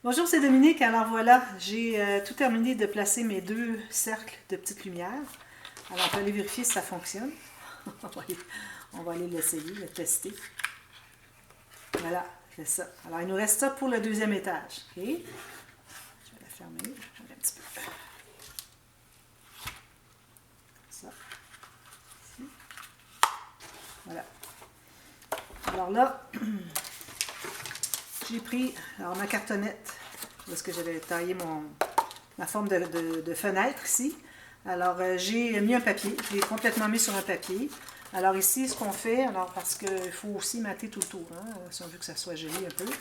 Bonjour, c'est Dominique. Alors voilà, j'ai tout terminé de placer mes deux cercles de petites lumières. Alors on peut aller vérifier si ça fonctionne. on va aller l'essayer, le tester. Voilà, c'est ça. Alors il nous reste ça pour le deuxième étage. Ok. Je vais la fermer. Je vais un petit peu. Ça. Ici. Voilà. Alors là, j'ai pris ma cartonnette, parce que j'avais taillé ma forme de fenêtre ici. Alors j'ai mis un papier, je l'ai complètement mis sur un papier. Alors ici, ce qu'on fait, parce qu'il faut aussi mater tout le tour, hein, si on veut que ça soit joli un peu.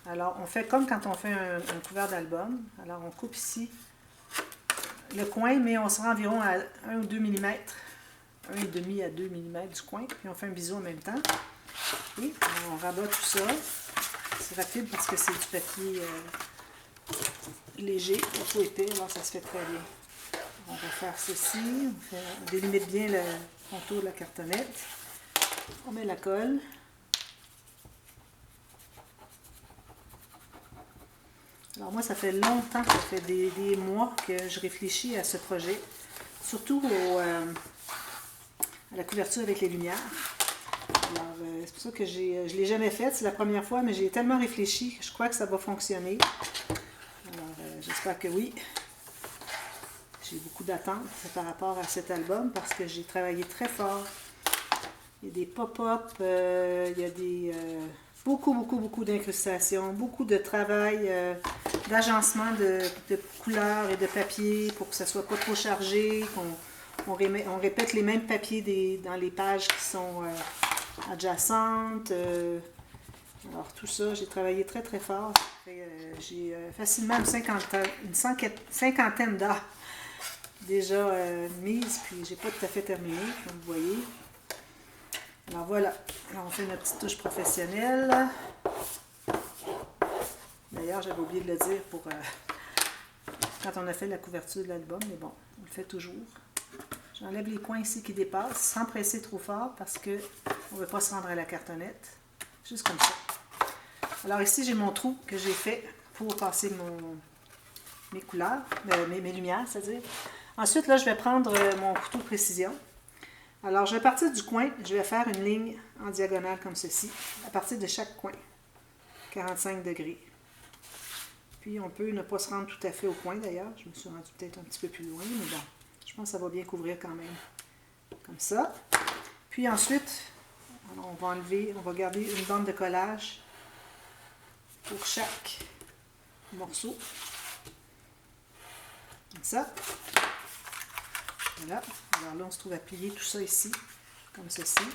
Alors on fait comme quand on fait un couvert d'album. Alors on coupe ici le coin, mais on se rend environ à 1 ou 2 mm, 1,5 à 2 mm du coin, puis on fait un biseau en même temps. Et on rabat tout ça. C'est rapide parce que c'est du papier léger, pas trop épais, alors ça se fait très bien. On va faire ceci, on délimite bien le contour de la cartonnette. On met la colle. Alors moi, ça fait longtemps, ça fait des mois que je réfléchis à ce projet, surtout à la couverture avec les lumières. Alors, c'est pour ça que je ne l'ai jamais faite, c'est la première fois, mais j'ai tellement réfléchi que je crois que ça va fonctionner. Alors, j'espère que oui. J'ai beaucoup d'attentes par rapport à cet album parce que j'ai travaillé très fort. Il y a des pop-up, il y a beaucoup d'incrustations, beaucoup de travail, d'agencement de couleurs et de papier pour que ça ne soit pas trop chargé, on répète les mêmes papiers dans les pages qui sont adjacentes. Alors tout ça, j'ai travaillé très très fort. J'ai facilement une cinquantaine d'heures déjà mise, puis j'ai pas tout à fait terminé, comme vous voyez. Alors voilà, alors on fait notre petite touche professionnelle. D'ailleurs, j'avais oublié de le dire pour quand on a fait la couverture de l'album, mais bon, on le fait toujours. J'enlève les coins ici qui dépassent, sans presser trop fort, parce qu'on ne veut pas se rendre à la cartonnette. Juste comme ça. Alors ici, j'ai mon trou que j'ai fait pour passer mes couleurs, mes lumières, c'est-à-dire. Ensuite, là, je vais prendre mon couteau de précision. Alors, je vais partir du coin, je vais faire une ligne en diagonale comme ceci, à partir de chaque coin, 45 degrés. Puis, on peut ne pas se rendre tout à fait au coin, d'ailleurs. Je me suis rendue peut-être un petit peu plus loin, mais bon, je pense que ça va bien couvrir quand même. Comme ça. Puis ensuite, on va garder une bande de collage pour chaque morceau. Comme ça. Voilà. Alors là, on se trouve à plier tout ça ici, comme ceci.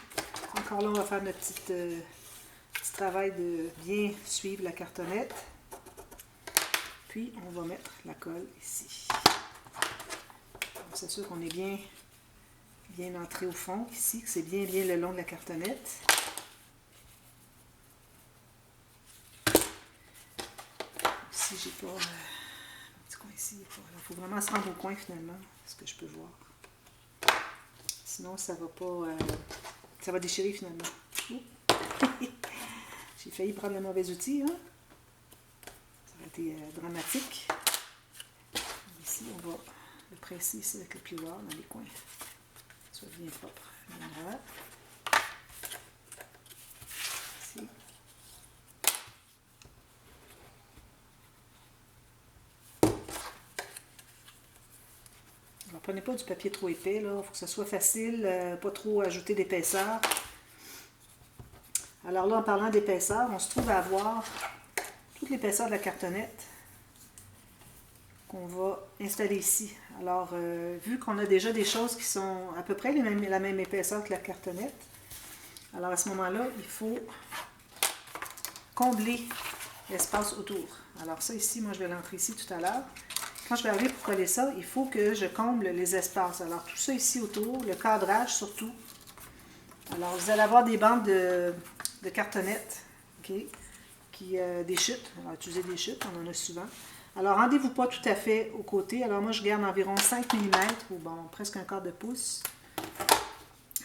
Encore là, on va faire notre petit travail de bien suivre la cartonnette. Puis, on va mettre la colle ici. On s'assure qu'on est bien entré au fond ici, que c'est bien le long de la cartonnette. Ici, j'ai pas... un petit coin ici. Il faut vraiment se rendre au coin finalement, ce que je peux voir. Sinon, ça va pas... ça va déchirer finalement. J'ai failli prendre le mauvais outil, hein? Ça aurait été dramatique. Ici, on va le presser ici avec le plioir dans les coins. Que ce soit bien propre. Voilà. Ici. Alors, prenez pas du papier trop épais, là. Il faut que ce soit facile, pas trop ajouter d'épaisseur. Alors là, en parlant d'épaisseur, on se trouve à avoir toute l'épaisseur de la cartonnette qu'on va installer ici. Alors, vu qu'on a déjà des choses qui sont à peu près la même épaisseur que la cartonnette, alors à ce moment-là, il faut combler l'espace autour. Alors ça ici, moi je vais l'entrer ici tout à l'heure. Quand je vais arriver pour coller ça, il faut que je comble les espaces. Alors tout ça ici autour, le cadrage surtout. Alors vous allez avoir des bandes de cartonnettes, okay, des chutes. Alors utilisez des chutes, on en a souvent. Alors rendez-vous pas tout à fait au côté. Alors moi je garde environ 5 mm ou bon, presque un quart de pouce.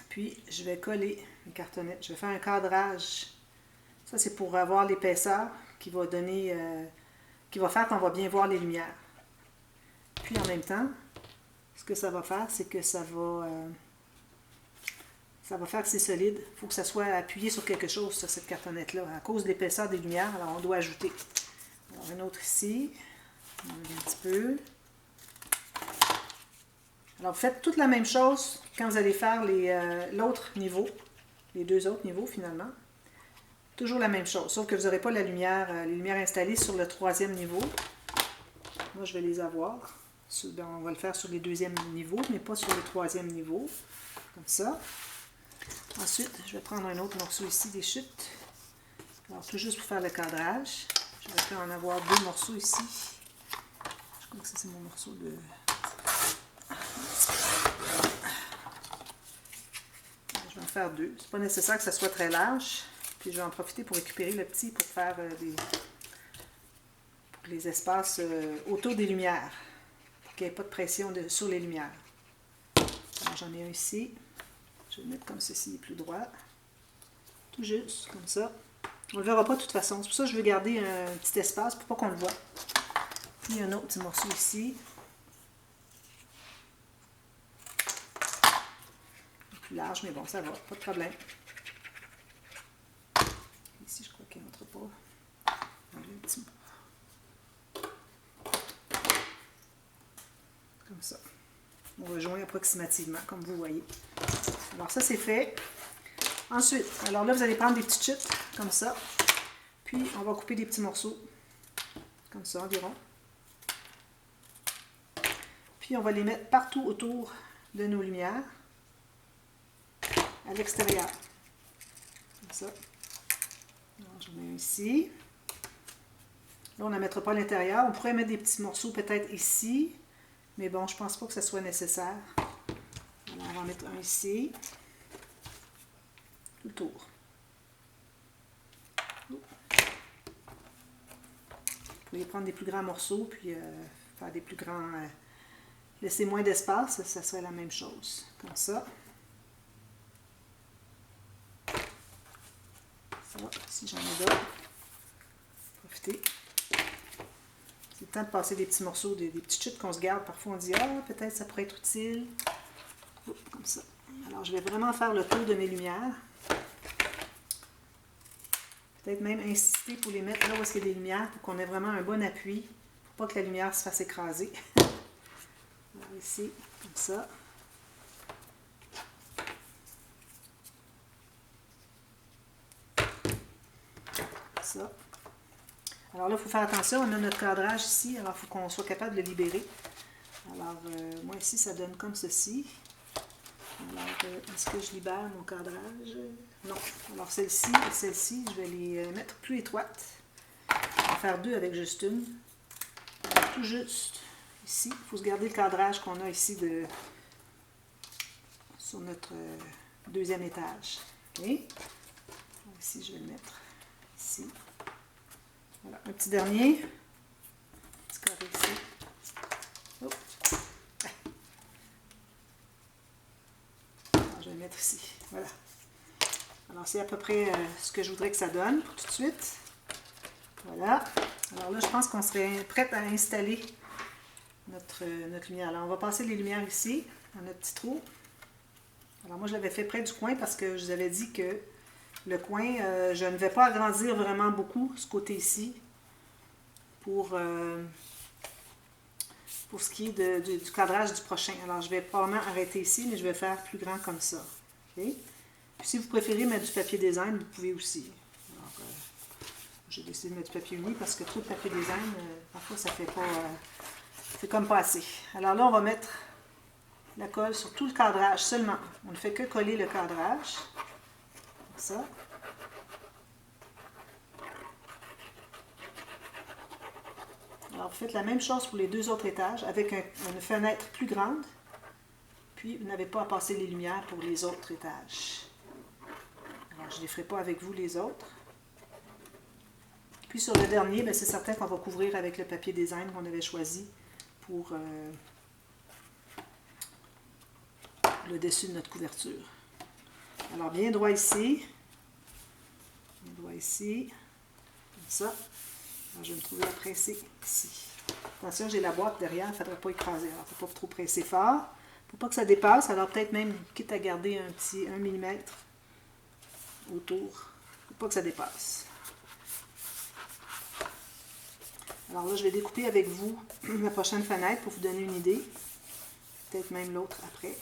Puis je vais coller les cartonnettes. Je vais faire un cadrage. Ça c'est pour avoir l'épaisseur qui va donner... qui va faire qu'on va bien voir les lumières. Puis en même temps, ce que ça va faire, c'est que ça va faire que c'est solide. Il faut que ça soit appuyé sur quelque chose, sur cette cartonnette-là. À cause de l'épaisseur des lumières, alors on doit ajouter. Alors, un autre ici. On enlève un petit peu. Alors, vous faites toute la même chose quand vous allez faire l'autre niveau, les deux autres niveaux finalement. Toujours la même chose, sauf que vous n'aurez pas la lumière, les lumières installées sur le troisième niveau. Moi, je vais les avoir. On va le faire sur les deuxièmes niveaux, mais pas sur le troisième niveau. Comme ça. Ensuite, je vais prendre un autre morceau ici des chutes. Alors, tout juste pour faire le cadrage. Je vais en avoir deux morceaux ici. Je crois que ça, c'est mon morceau de... Je vais en faire deux. C'est pas nécessaire que ça soit très large. Puis je vais en profiter pour récupérer le petit pour faire les espaces autour des lumières. Pour qu'il n'y ait pas de pression sur les lumières. Alors, j'en ai un ici. Je vais le mettre comme ceci, il est plus droit. Tout juste, comme ça. On ne le verra pas de toute façon. C'est pour ça que je veux garder un petit espace pour pas qu'on le voit. Puis un autre petit morceau ici. Plus large, mais bon, ça va, pas de problème. Ici, je crois qu'il n'entre pas. Un petit peu. Comme ça. On va joindre approximativement, comme vous voyez. Alors ça, c'est fait. Ensuite, alors là, vous allez prendre des petites chutes, comme ça. Puis, on va couper des petits morceaux, comme ça environ. Puis, on va les mettre partout autour de nos lumières, à l'extérieur. Comme ça. Alors, j'en mets un ici. Là, on n'en mettra pas à l'intérieur. On pourrait mettre des petits morceaux peut-être ici, mais bon, je ne pense pas que ce soit nécessaire. Alors, on va en mettre un ici. Tout le tour. Vous pouvez prendre des plus grands morceaux, puis faire des plus grands... laisser moins d'espace, ça serait la même chose. Comme ça. Ça, si j'en ai d'autres. Profitez. C'est le temps de passer des petits morceaux, des petites chutes qu'on se garde. Parfois, on dit « Ah, peut-être ça pourrait être utile. » Comme ça. Alors, je vais vraiment faire le tour de mes lumières. Peut-être même insister pour les mettre là où il y a des lumières, pour qu'on ait vraiment un bon appui, pour pas que la lumière se fasse écraser. Alors, ici, comme ça. Comme ça. Alors là, il faut faire attention, on a notre cadrage ici, alors il faut qu'on soit capable de le libérer. Alors, moi ici, ça donne comme ceci. Alors, est-ce que je libère mon cadrage? Non. Alors, celle-ci et celle-ci, je vais les mettre plus étroites. On va faire deux avec juste une. Alors, tout juste ici. Il faut se garder le cadrage qu'on a ici sur notre deuxième étage. Okay? Ici, je vais le mettre ici. Voilà, un petit dernier. Un petit carré ici. Oh. Alors, je vais le mettre ici. Voilà. Alors, c'est à peu près ce que je voudrais que ça donne pour tout de suite. Voilà. Alors là, je pense qu'on serait prête à installer notre lumière. Alors, on va passer les lumières ici, dans notre petit trou. Alors, moi, je l'avais fait près du coin parce que je vous avais dit que le coin, je ne vais pas agrandir vraiment beaucoup ce côté ici pour ce qui est du cadrage du prochain. Alors, je vais probablement arrêter ici, mais je vais faire plus grand comme ça. Okay? Puis, si vous préférez mettre du papier design, vous pouvez aussi. Alors, j'ai décidé de mettre du papier uni parce que trop de papier design, parfois, ça fait pas... c'est comme pas assez. Alors là, on va mettre la colle sur tout le cadrage seulement. On ne fait que coller le cadrage. Comme ça. Alors, vous faites la même chose pour les deux autres étages avec une fenêtre plus grande. Puis, vous n'avez pas à passer les lumières pour les autres étages. Alors, je ne les ferai pas avec vous, les autres. Puis, sur le dernier, c'est certain qu'on va couvrir avec le papier design qu'on avait choisi pour le dessus de notre couverture. Alors, bien droit ici. Bien droit ici. Comme ça. Alors, je vais me trouver à presser ici. Attention, j'ai la boîte derrière, il ne faudrait pas écraser. Alors, il ne faut pas trop presser fort. Il ne faut pas que ça dépasse. Alors, peut-être même, quitte à garder un petit 1 mm autour. Il ne faut pas que ça dépasse. Alors là, je vais découper avec vous la prochaine fenêtre pour vous donner une idée. Peut-être même l'autre après.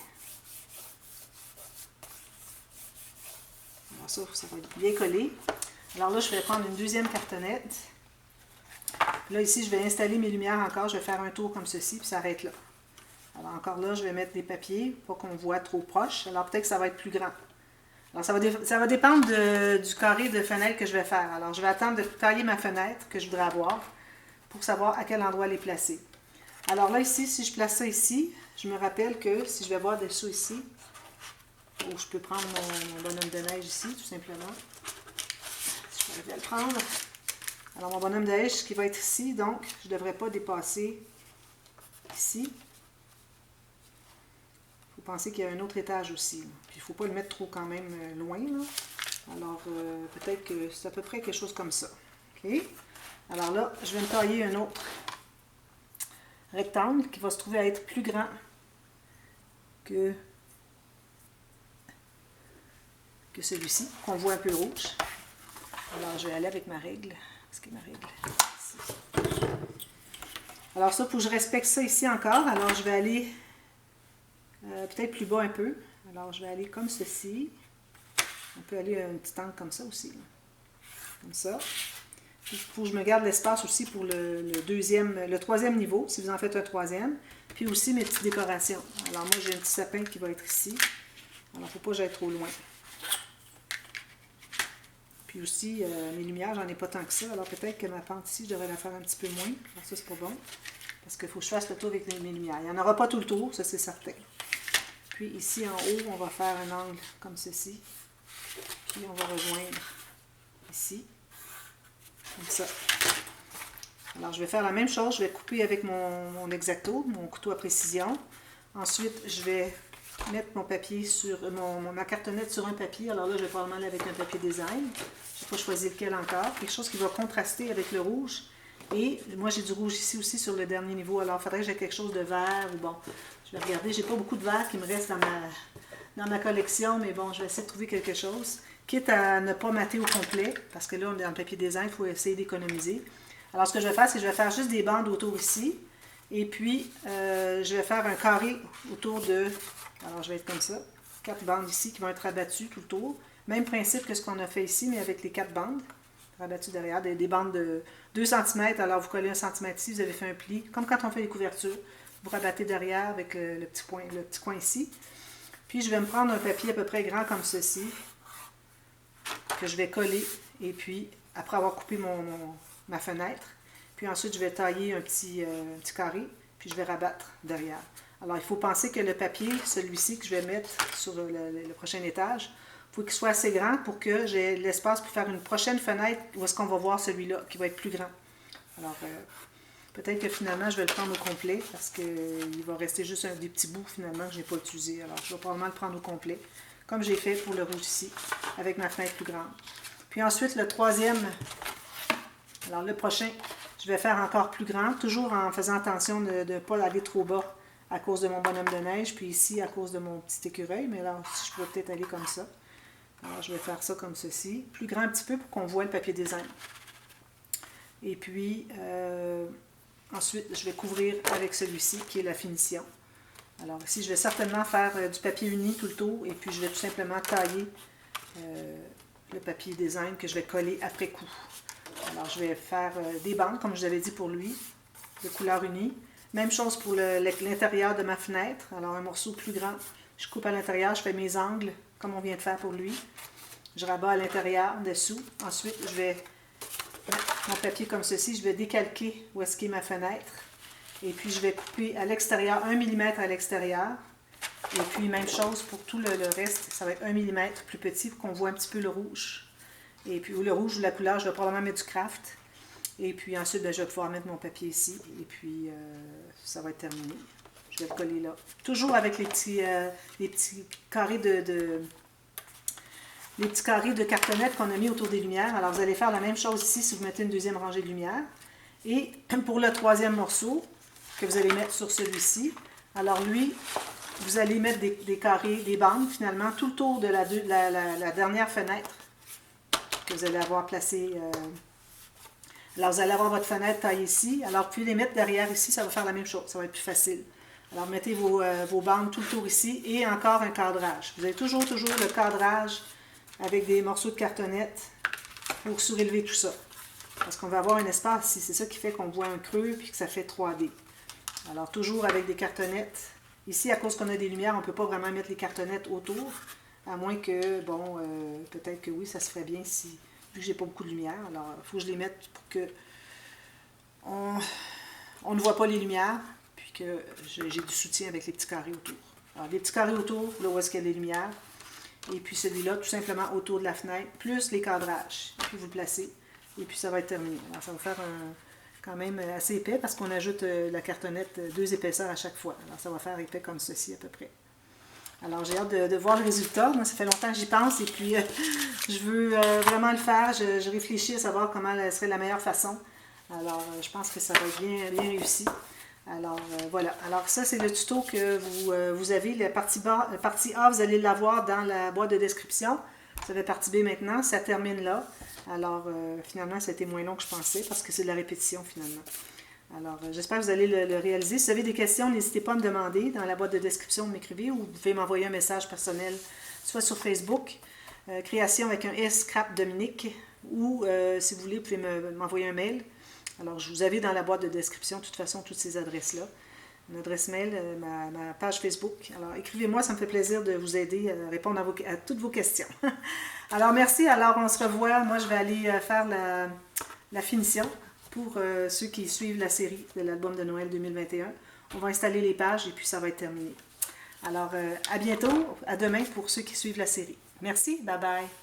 Alors ça va être bien collé. Alors là, je vais prendre une deuxième cartonnette. Là, ici, je vais installer mes lumières encore. Je vais faire un tour comme ceci, puis ça arrête là. Alors encore là, je vais mettre des papiers, pas qu'on voit trop proche. Alors peut-être que ça va être plus grand. Alors ça va dépendre du carré de fenêtre que je vais faire. Alors je vais attendre de tailler ma fenêtre que je voudrais avoir pour savoir à quel endroit les placer. Alors là, ici, si je place ça ici, je me rappelle que si je vais voir dessous ici, ou je peux prendre mon bonhomme de neige ici, tout simplement. Si je vais arriver à le prendre. Alors mon bonhomme de neige qui va être ici, donc je ne devrais pas dépasser ici. Il faut penser qu'il y a un autre étage aussi. Puis il ne faut pas le mettre trop quand même loin. Là. Alors peut-être que c'est à peu près quelque chose comme ça. OK? Alors là, je vais me tailler un autre rectangle qui va se trouver à être plus grand que celui-ci, qu'on voit un peu rouge. Alors je vais aller avec ma règle. Est-ce que ma règle ici. Alors ça, pour que je respecte ça ici encore, alors je vais aller peut-être plus bas un peu. Alors je vais aller comme ceci. On peut aller à un petit angle comme ça aussi. Là. Comme ça. Il faut que je me garde l'espace aussi pour le troisième niveau, si vous en faites un troisième. Puis aussi mes petites décorations. Alors moi, j'ai un petit sapin qui va être ici. Alors il ne faut pas que j'aille trop loin. Puis aussi, mes lumières, j'en ai pas tant que ça. Alors peut-être que ma pente ici, je devrais la faire un petit peu moins. Alors ça, c'est pas bon. Parce qu'il faut que je fasse le tour avec mes lumières. Il n'y en aura pas tout le tour, ça c'est certain. Puis ici en haut, on va faire un angle comme ceci. Puis on va rejoindre ici. Comme ça. Alors je vais faire la même chose. Je vais couper avec mon X-Acto, mon couteau à précision. Ensuite, je vais mettre mon papier sur ma cartonnette sur un papier. Alors là, je vais probablement aller avec un papier design. Je n'ai pas choisi lequel encore. Quelque chose qui va contraster avec le rouge. Et moi, j'ai du rouge ici aussi sur le dernier niveau. Alors, il faudrait que j'ai quelque chose de vert. Ou bon, je vais regarder. J'ai pas beaucoup de vert qui me reste dans ma collection. Mais bon, je vais essayer de trouver quelque chose. Quitte à ne pas mater au complet. Parce que là, on est dans le papier design. Il faut essayer d'économiser. Alors, ce que je vais faire, c'est que je vais faire juste des bandes autour ici. Et puis, je vais faire un carré autour de... Alors, je vais être comme ça. 4 bandes ici qui vont être abattues tout le tour. Même principe que ce qu'on a fait ici, mais avec les 4 bandes. Rabattues derrière, des bandes de 2 cm. Alors, vous collez 1 cm ici, vous avez fait un pli. Comme quand on fait les couvertures. Vous rabattez derrière avec le petit coin ici. Puis, je vais me prendre un papier à peu près grand comme ceci. Que je vais coller. Et puis, après avoir coupé ma fenêtre. Puis ensuite, je vais tailler un petit carré. Puis, je vais rabattre derrière. Alors, il faut penser que le papier, celui-ci que je vais mettre sur le prochain étage, il faut qu'il soit assez grand pour que j'ai l'espace pour faire une prochaine fenêtre où est-ce qu'on va voir celui-là qui va être plus grand. Alors, peut-être que finalement, je vais le prendre au complet parce qu'il va rester juste des petits bouts finalement que je n'ai pas utilisés. Alors, je vais probablement le prendre au complet, comme j'ai fait pour le rouge ici, avec ma fenêtre plus grande. Puis ensuite, le troisième, alors le prochain, je vais faire encore plus grand, toujours en faisant attention de ne pas aller trop bas à cause de mon bonhomme de neige, puis ici à cause de mon petit écureuil, mais là, je pourrais peut-être aller comme ça. Alors, je vais faire ça comme ceci, plus grand un petit peu pour qu'on voit le papier design. Et puis, ensuite, je vais couvrir avec celui-ci, qui est la finition. Alors ici, je vais certainement faire du papier uni tout le tour, et puis je vais tout simplement tailler le papier design que je vais coller après coup. Alors, je vais faire des bandes, comme je vous avais dit pour lui, de couleur unie. Même chose pour l'intérieur de ma fenêtre. Alors, un morceau plus grand. Je coupe à l'intérieur, je fais mes angles, comme on vient de faire pour lui. Je rabats à l'intérieur, dessous. Ensuite, je vais mettre mon papier comme ceci. Je vais décalquer où est-ce qu'est ma fenêtre. Et puis, je vais couper à l'extérieur, 1 mm à l'extérieur. Et puis, même chose pour tout le reste. Ça va être 1 mm plus petit pour qu'on voit un petit peu le rouge. Et puis, le rouge ou la couleur, je vais probablement mettre du craft. Et puis ensuite, je vais pouvoir mettre mon papier ici. Et puis, ça va être terminé. Je vais le coller là. Toujours avec les petits carrés les petits carrés de cartonnette qu'on a mis autour des lumières. Alors, vous allez faire la même chose ici si vous mettez une deuxième rangée de lumière. Et pour le troisième morceau que vous allez mettre sur celui-ci, alors lui, vous allez mettre des carrés, des bandes finalement, tout le tour de la dernière fenêtre que vous allez avoir placée. Alors vous allez avoir votre fenêtre taille ici. Alors vous pouvez les mettre derrière ici, ça va faire la même chose, ça va être plus facile. Alors mettez vos bandes tout le tour ici et encore un cadrage. Vous avez toujours le cadrage avec des morceaux de cartonnette pour surélever tout ça. Parce qu'on va avoir un espace ici, c'est ça qui fait qu'on voit un creux et que ça fait 3D. Alors toujours avec des cartonnettes. Ici, à cause qu'on a des lumières, on ne peut pas vraiment mettre les cartonnettes autour, à moins que, bon, peut-être que oui, ça se ferait bien si, vu que j'ai pas beaucoup de lumière. Alors, il faut que je les mette pour que on ne voit pas les lumières, puis que j'ai du soutien avec les petits carrés autour. Alors, les petits carrés autour, là où est-ce qu'il y a les lumières, et puis celui-là, tout simplement autour de la fenêtre, plus les cadrages. Et puis vous le placez, et puis ça va être terminé. Alors, ça va faire quand même assez épais parce qu'on ajoute la cartonnette 2 épaisseurs à chaque fois. Alors ça va faire épais comme ceci à peu près. Alors j'ai hâte de voir le résultat. Moi, ça fait longtemps que j'y pense et puis je veux vraiment le faire. Je réfléchis à savoir comment serait la meilleure façon. Alors je pense que ça va être bien réussi. Alors voilà. Alors ça, c'est le tuto que vous avez. La partie A, vous allez l'avoir dans la boîte de description. Ça fait partie B maintenant. Ça termine là. Alors, finalement, ça a été moins long que je pensais parce que c'est de la répétition, finalement. Alors, j'espère que vous allez le réaliser. Si vous avez des questions, n'hésitez pas à me demander dans la boîte de description, m'écrivez ou vous pouvez m'envoyer un message personnel, soit sur Facebook, création avec un S, Scrap Dominique, ou si vous voulez, vous pouvez m'envoyer un mail. Alors, je vous avais dans la boîte de description, de toute façon, toutes ces adresses-là. Mon adresse mail, ma page Facebook. Alors, écrivez-moi, ça me fait plaisir de vous aider à répondre à toutes vos questions. Alors, merci. Alors, on se revoit. Moi, je vais aller faire la finition pour ceux qui suivent la série de l'album de Noël 2021. On va installer les pages et puis ça va être terminé. Alors, à bientôt. À demain pour ceux qui suivent la série. Merci. Bye bye.